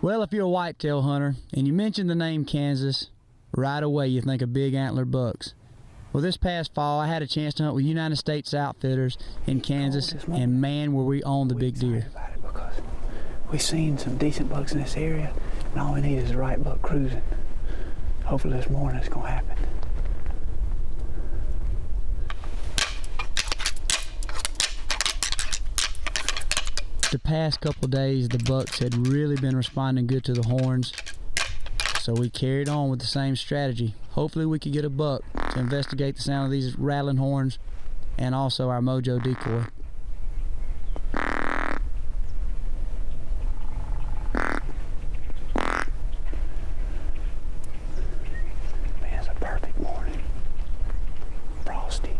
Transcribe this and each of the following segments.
Well, if you're a whitetail hunter and you mention the name Kansas, right away you think of big antler bucks. Well, this past fall I had a chance to hunt with United States Outfitters in Kansas, and man, were we on the big deer. Because we've seen some decent bucks in this area, and all we need is the right buck cruising. Hopefully this morning it's gonna happen. The past couple days the bucks had really been responding good to the horns, so we carried on with the same strategy. Hopefully we could get a buck to investigate the sound of these rattling horns and also our mojo decoy. Man, it's a perfect morning. Frosty,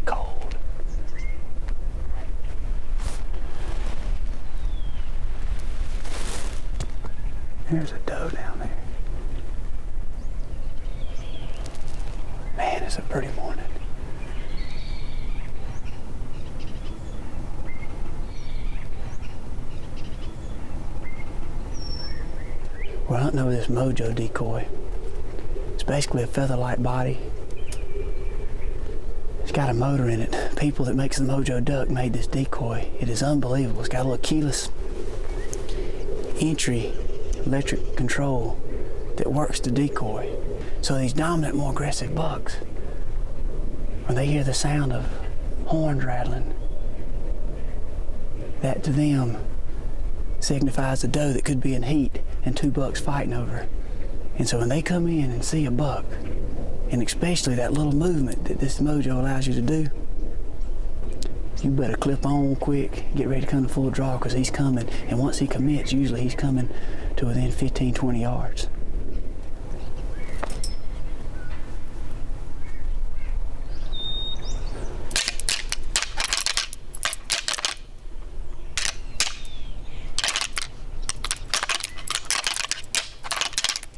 cold. There's a doe down there. Man, it's a pretty morning. We're hunting over this mojo decoy. It's basically a feather-light body. It's got a motor in it. People that makes the mojo duck made this decoy. It is unbelievable. It's got a little keyless entry electric control that works the decoy. So these dominant, more aggressive bucks, when they hear the sound of horns rattling, that to them signifies a doe that could be in heat and two bucks fighting over her. And so when they come in and see a buck, and especially that little movement that this mojo allows you to do, you better clip on quick, get ready to come to full draw, because he's coming. And once he commits, usually he's coming to within 15, 20 yards.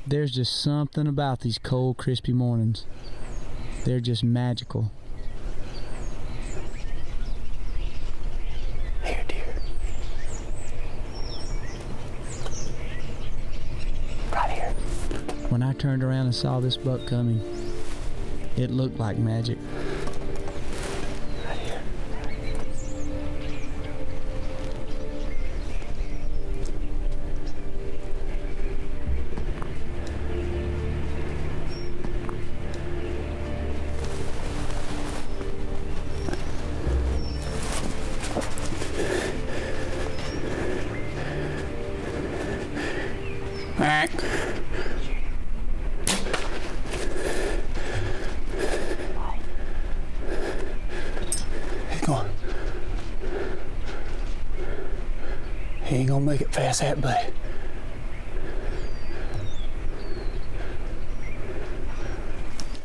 There's just something about these cold, crispy mornings. They're just magical. Here, dear. Right here. When I turned around and saw this buck coming, it looked like magic. Right here. Back. He's going. He ain't gonna make it past that, buddy.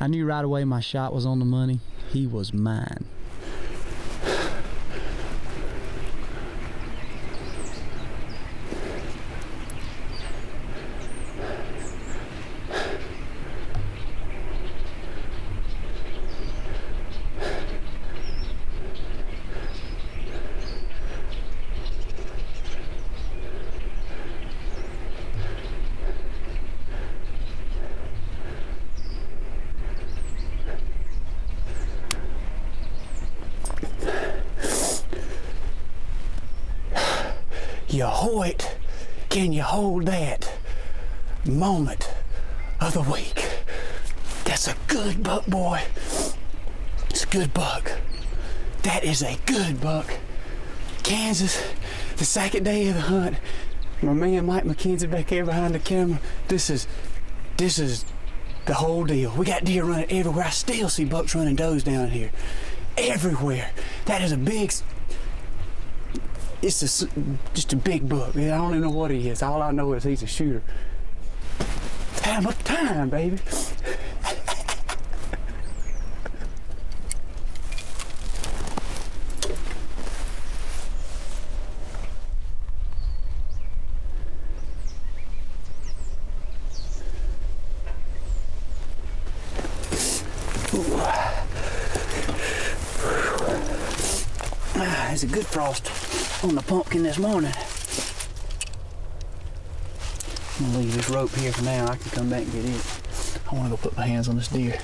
I knew right away my shot was on the money. He was mine. You Hoyt, can you hold that moment of the week? That's a good buck, boy. It's a good buck. That is a good buck. Kansas, the second day of the hunt. My man Mike McKenzie back here behind the camera. This is the whole deal. We got deer running everywhere. I still see bucks running does down here. Everywhere. That is a big... It's just a big buck. I don't even know what he is. All I know is he's a shooter. Time of time, baby. There's a good frost on the pumpkin this morning. I'm gonna leave this rope here for now. I can come back and get it. I wanna go put my hands on this deer.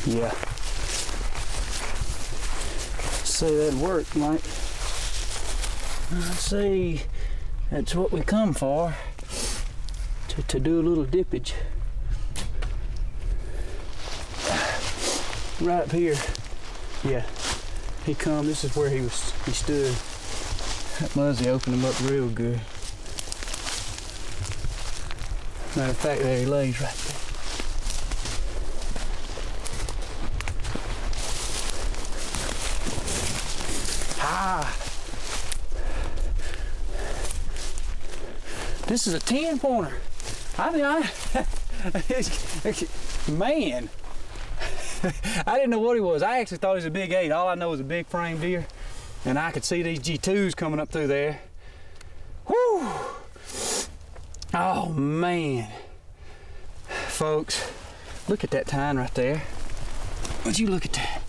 Yeah. Say that'd work, Mike. I'd say that's what we come for, to do a little dippage. Right up here, yeah, he come, this is where he stood. That muzzy opened him up real good. Matter of fact, there he lays right there. Ah! This is a 10-pointer. Man, I didn't know what he was. I actually thought he was a big 8. All I know is a big frame deer, and I could see these G2s coming up through there. Whew! Oh man, folks, look at that tine right there. Would you look at that?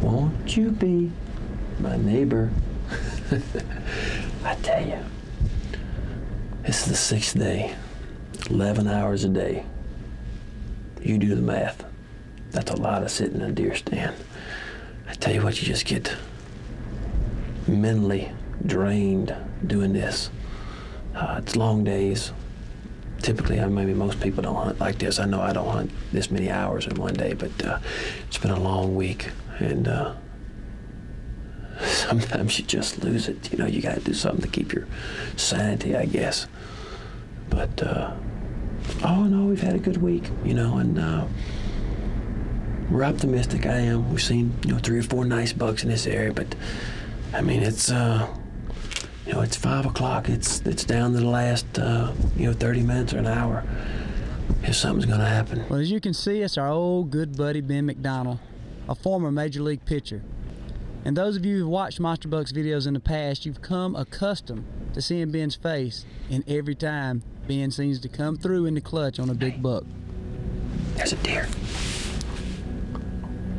Won't you be my neighbor? I tell you, this is the 6th day, 11 hours a day. You do the math. That's a lot of sitting in a deer stand. I tell you what, you just get mentally drained doing this. It's long days. Typically, maybe most people don't hunt like this. I know I don't hunt this many hours in one day, but it's been a long week. And sometimes you just lose it. You know, you got to do something to keep your sanity, I guess. But all in all, we've had a good week, you know, and we're optimistic. I am. We've seen, 3 or 4 nice bucks in this area, but I mean, it's it's 5 o'clock. It's down to the last 30 minutes or an hour. If something's gonna happen. Well, as you can see, it's our old good buddy Ben McDonald, a former Major League pitcher. And those of you who've watched Monster Bucks videos in the past, you've come accustomed to seeing Ben's face, and every time Ben seems to come through in the clutch on a big buck. There's a deer.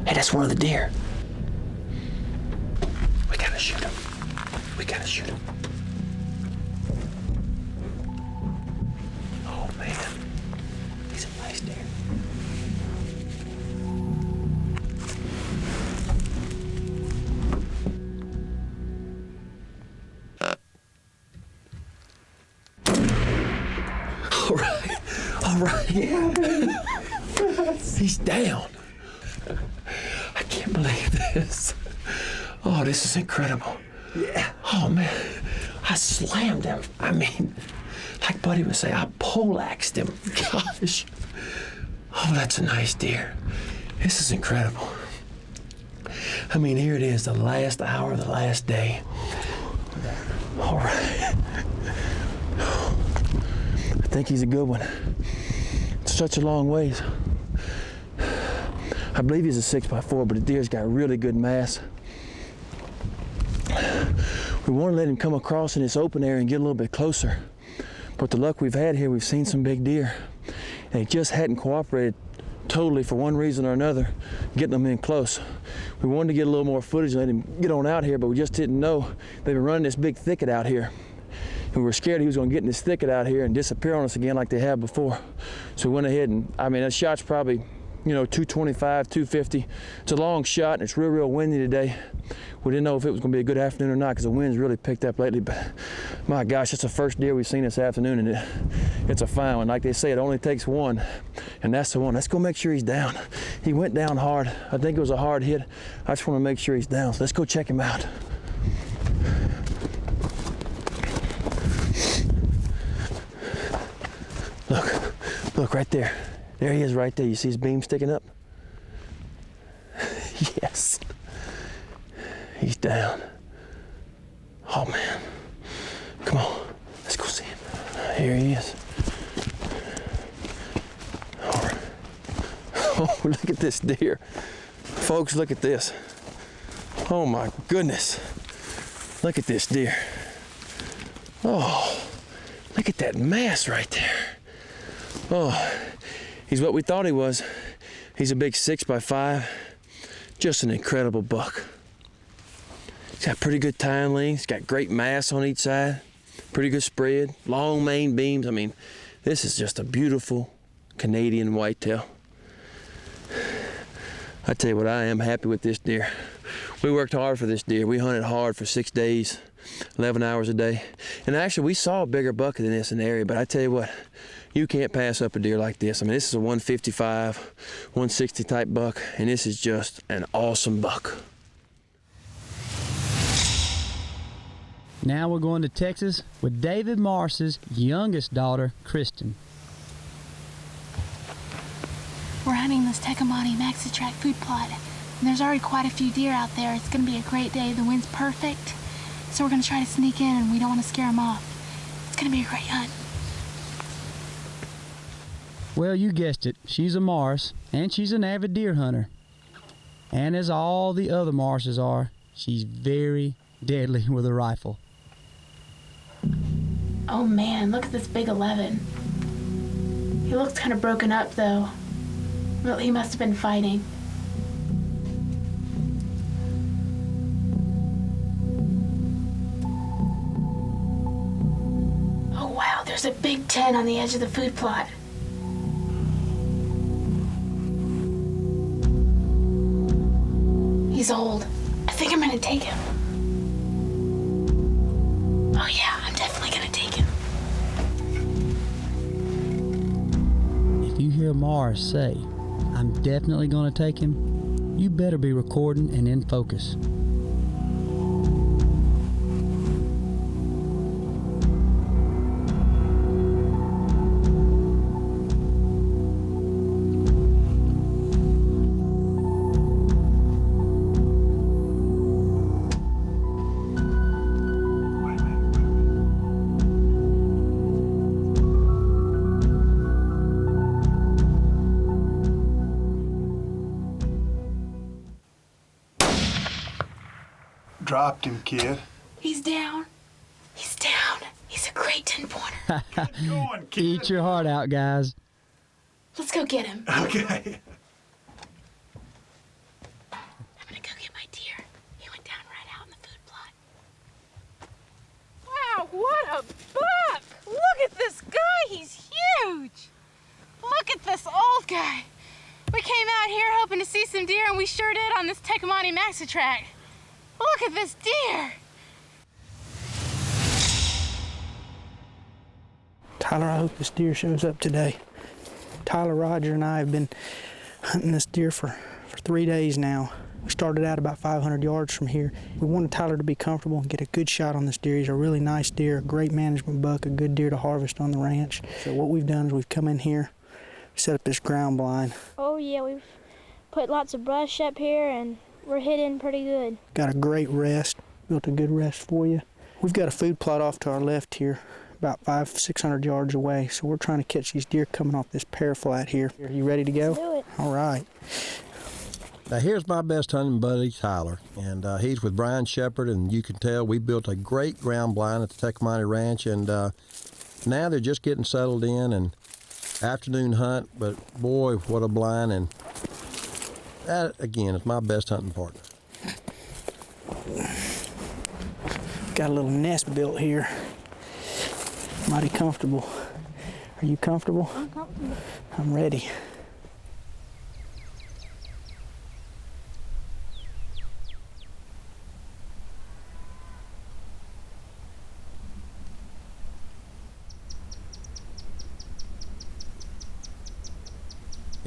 Hey, that's one of the deer. We gotta shoot him. We gotta shoot him. Oh man, he's a nice deer. All right. Yeah. He's down. I can't believe this. Oh, this is incredible. Yeah. Oh man, I slammed him. I mean, like Buddy would say, I poleaxed him. Gosh. Oh, that's a nice deer. This is incredible. I mean, here it is, the last hour of the last day. All right. I think he's a good one. It's such a long ways. I believe he's a 6x4, but the deer's got really good mass. We want to let him come across in this open area and get a little bit closer. But the luck we've had here, we've seen some big deer. And they just hadn't cooperated totally for one reason or another, getting them in close. We wanted to get a little more footage and let him get on out here, but we just didn't know they've been running this big thicket out here. And we were scared he was going to get in this thicket out here and disappear on us again like they have before. So we went ahead and, I mean, that shot's probably, 225, 250. It's a long shot and it's real windy today. We didn't know if it was going to be a good afternoon or not because the wind's really picked up lately, but my gosh, it's the first deer we've seen this afternoon, and it's a fine one. Like they say, it only takes one, and that's the one. Let's go make sure he's down. He went down hard. I think it was a hard hit. I just want to make sure he's down, so let's go check him out. Look right there. There he is right there. You see his beam sticking up? Yes. He's down. Oh man. Come on. Let's go see him. Here he is. All right. Oh, look at this deer. Folks, look at this. Oh my goodness. Look at this deer. Oh, look at that mass right there. Oh, he's what we thought he was. He's a big 6x5. Just an incredible buck. He's got pretty good tine length. He's got great mass on each side. Pretty good spread. Long main beams. I mean, this is just a beautiful Canadian whitetail. I tell you what, I am happy with this deer. We worked hard for this deer. We hunted hard for 6 days, 11 hours a day. And actually, we saw a bigger buck than this in the area, but I tell you what, you can't pass up a deer like this. I mean, this is a 155, 160 type buck, and this is just an awesome buck. Now we're going to Texas with David Morris's youngest daughter, Kristen. We're hunting this Tecumseh Maxi Track food plot, and there's already quite a few deer out there. It's going to be a great day. The wind's perfect, so we're going to try to sneak in, and we don't want to scare them off. It's going to be a great hunt. Well, you guessed it. She's a Morris, and she's an avid deer hunter. And as all the other Morrises are, she's very deadly with a rifle. Oh man, look at this big 11. He looks kind of broken up though. Well, he must have been fighting. Oh wow, there's a big 10 on the edge of the food plot. He's old. I think I'm gonna take him. Oh yeah, I'm definitely gonna take him. If you hear Morris say, "I'm definitely gonna take him," you better be recording and in focus. Dropped him, kid. He's down. He's down. He's a great 10-pointer. Keep going, kid. Eat your heart out, guys. Let's go get him. Okay. I'm gonna go get my deer. He went down right out in the food plot. Wow, what a buck! Look at this guy, he's huge! Look at this old guy. We came out here hoping to see some deer, and we sure did on this Tecumseh Maxi Track. Look at this deer! Tyler, I hope this deer shows up today. Tyler, Roger, and I have been hunting this deer for 3 days now. We started out about 500 yards from here. We wanted Tyler to be comfortable and get a good shot on this deer. He's a really nice deer, a great management buck, a good deer to harvest on the ranch. So what we've done is we've come in here, set up this ground blind. Oh yeah, we've put lots of brush up here and we're hidden pretty good. Got a great rest, built a good rest for you. We've got a food plot off to our left here, about 500-600 yards away. So we're trying to catch these deer coming off this pear flat here. Are you ready to go? Let's do it. All right. Now here's my best hunting buddy, Tyler, and he's with Brian Shepard, and you can tell we built a great ground blind at the Tecumseh Ranch, and now they're just getting settled in and afternoon hunt, but boy, what a blind, and that, again, is my best hunting partner. Got a little nest built here. Mighty comfortable. Are you comfortable? I'm comfortable. I'm ready.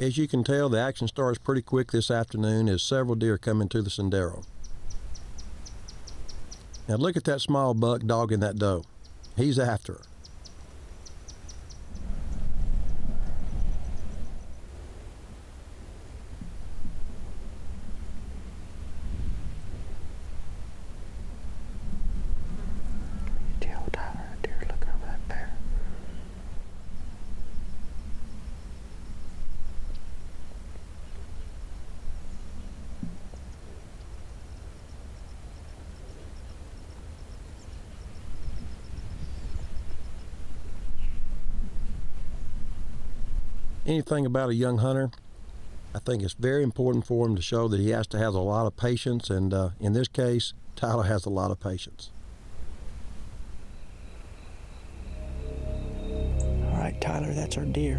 As you can tell, the action starts pretty quick this afternoon as several deer come into the sendero. Now look at that small buck dogging that doe. He's after her. Tell Tyler, a deer looking over that bear. Anything about a young hunter, I think it's very important for him to show that he has to have a lot of patience, and in this case, Tyler has a lot of patience. All right, Tyler, that's our deer.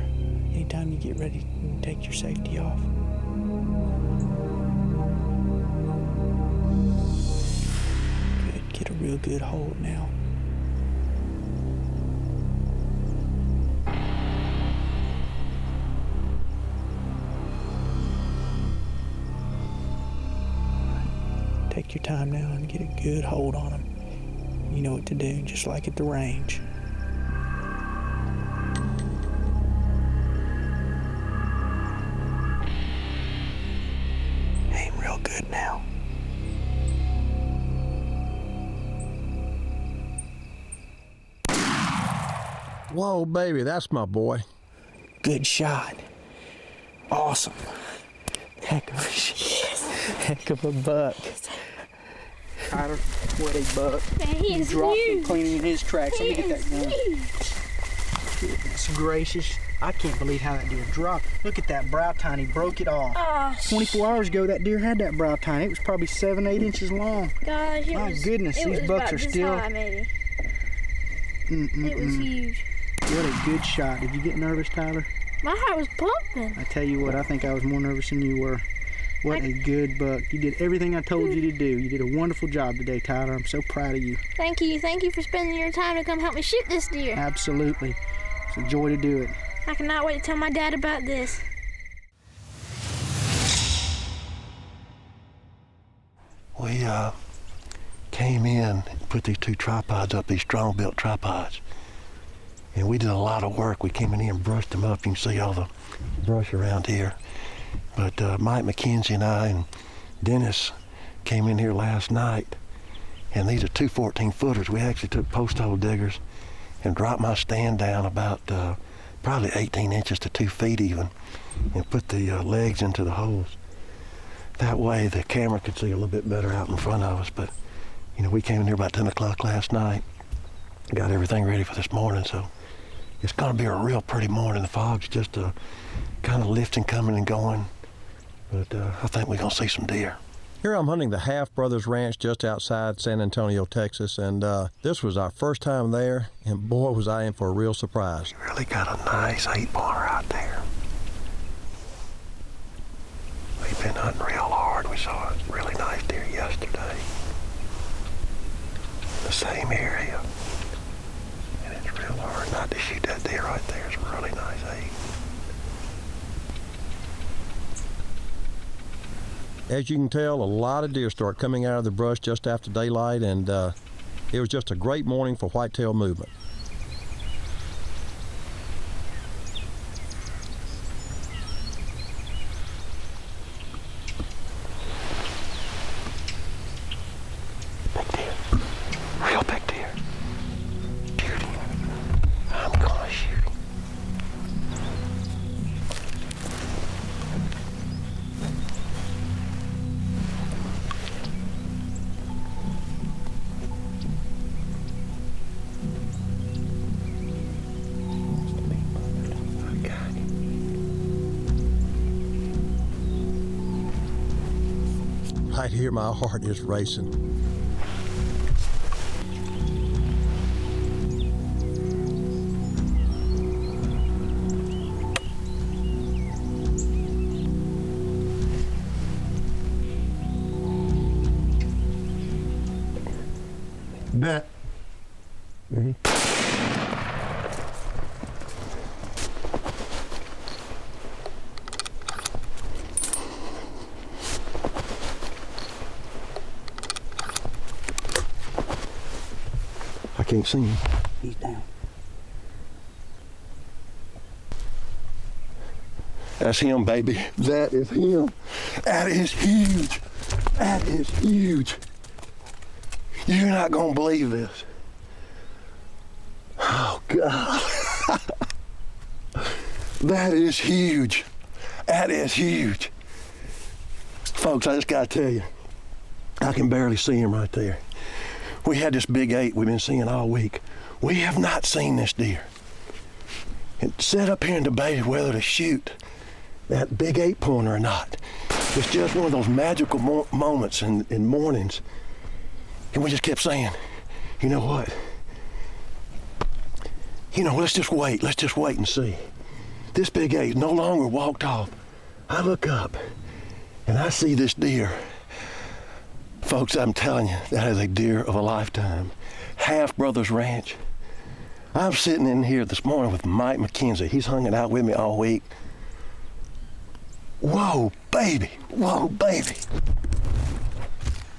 Anytime you get ready, you can take your safety off. Good, get a real good hold now. Take your time now and get a good hold on him. You know what to do, just like at the range. Aim real good now. Whoa, baby, that's my boy. Good shot. Awesome. Heck of a buck. Tyler, what a buck. Man, he is Dropped him huge. cleaning in his tracks. Let me get that gun. Huge. Goodness gracious. I can't believe how that deer dropped. Look at that brow tine. He broke it off. Oh, 24 hours ago, that deer had that brow tine. It was probably 7-8 inches long. gosh, it My was, goodness, it these was bucks about are this still- high, maybe. It was huge. What a good shot. Did you get nervous, Tyler? My heart was pumping. I tell you what, I think I was more nervous than you were. What a good buck. You did everything I told you to do. You did a wonderful job today, Tyler. I'm so proud of you. Thank you. Thank you for spending your time to come help me shoot this deer. Absolutely. It's a joy to do it. I cannot wait to tell my dad about this. We came in and put these 2 tripods up, these strong-built tripods. And we did a lot of work. We came in here and brushed them up. You can see all the brush around here. But Mike McKenzie and I and Dennis came in here last night, and these are 2 14-footers. We actually took post hole diggers and dropped my stand down about probably 18 inches to 2 feet even, and put the legs into the holes. That way the camera could see a little bit better out in front of us. But you know, we came in here about 10 o'clock last night, got everything ready for this morning, so it's gonna be a real pretty morning. The fog's just kind of lifting, coming and going, but I think we're gonna see some deer. Here I'm hunting the Half Brothers Ranch just outside San Antonio, Texas, and this was our first time there, and boy was I in for a real surprise. Really got a nice 8-pointer out there. We've been hunting real hard. We saw a really nice deer yesterday. The same area. And it's real hard not to shoot that deer right there. It's a really nice 8. As you can tell, a lot of deer start coming out of the brush just after daylight, and it was just a great morning for whitetail movement. Big deer. Real big deer. Shoot him. I'm gonna shoot him. I got him. Right here, my heart is racing. Bet. Ready? I can't see him. He's down. That's him, baby. That is him. That is huge. That is huge. You're not gonna believe this. Oh God. That is huge. That is huge. Folks, I just gotta tell you, I can barely see him right there. We had this big 8 we've been seeing all week. We have not seen this deer. And sat up here and debated whether to shoot that big 8-pointer or not. It's just one of those magical moments in mornings. And we just kept saying, you know what? Let's just wait and see. This big 8 no longer walked off. I look up and I see this deer. Folks, I'm telling you, that is a deer of a lifetime. Half Brothers Ranch. I'm sitting in here this morning with Mike McKenzie. He's hanging out with me all week. Whoa, baby. Whoa, baby.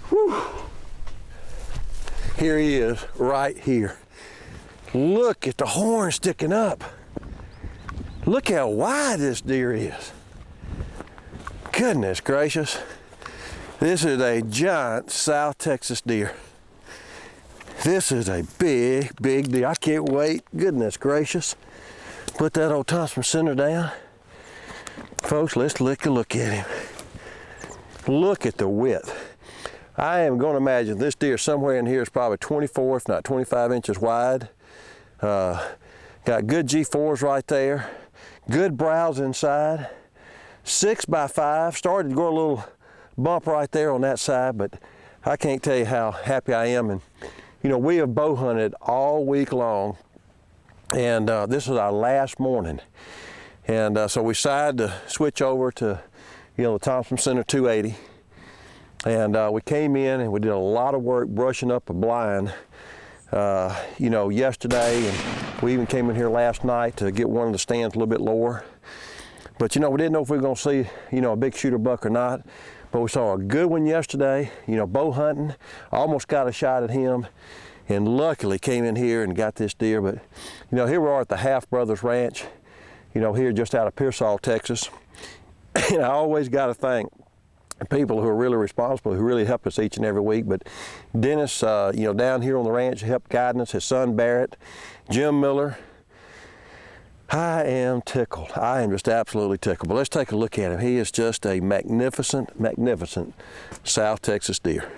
Whew. Here he is, right here. Look at the horn sticking up. Look how wide this deer is. Goodness gracious. This is a giant South Texas deer. This is a big, big deer. I can't wait. Goodness gracious. Put that old Thompson center down. Folks, let's take a look at him. Look at the width. I am going to imagine this deer somewhere in here is probably 24, if not 25 inches wide. Got good G4s right there. Good brows inside. 6x5. Started to go a little bump right there on that side, but I can't tell you how happy I am. And we have bow hunted all week long, and this is our last morning. And so we decided to switch over to, the Thompson Center 280. And we came in and we did a lot of work brushing up a blind, yesterday, and we even came in here last night to get one of the stands a little bit lower. But we didn't know if we were going to see, a big shooter buck or not. But we saw a good one yesterday, bow hunting, almost got a shot at him, and luckily came in here and got this deer. But, here we are at the Half Brothers Ranch, here just out of Pearsall, Texas. And I always got to thank people who are really responsible, who really help us each and every week. But Dennis, down here on the ranch, helped guiding us, his son Barrett, Jim Miller. I am tickled. I am just absolutely tickled. But let's take a look at him. He is just a magnificent, magnificent South Texas deer.